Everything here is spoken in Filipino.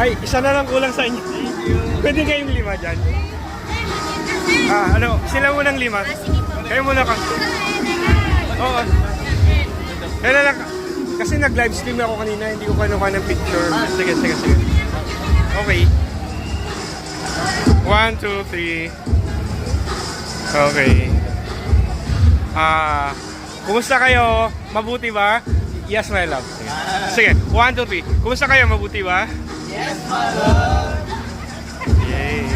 Ay, isa na lang kulang sa inyo. Pwede kayong 5 dyan. Sila munang 5. Kayo muna ka. Oo. Kaya lang, kasi nag-live stream ako kanina, hindi ko kanuha ng picture. Sige. Okay. 1, 2, 3. Okay. Kumusta kayo? Mabuti ba? Yes, my love. Sige, 1, 2, 3. Kumusta kayo? Mabuti ba? Yes, my love. Yay.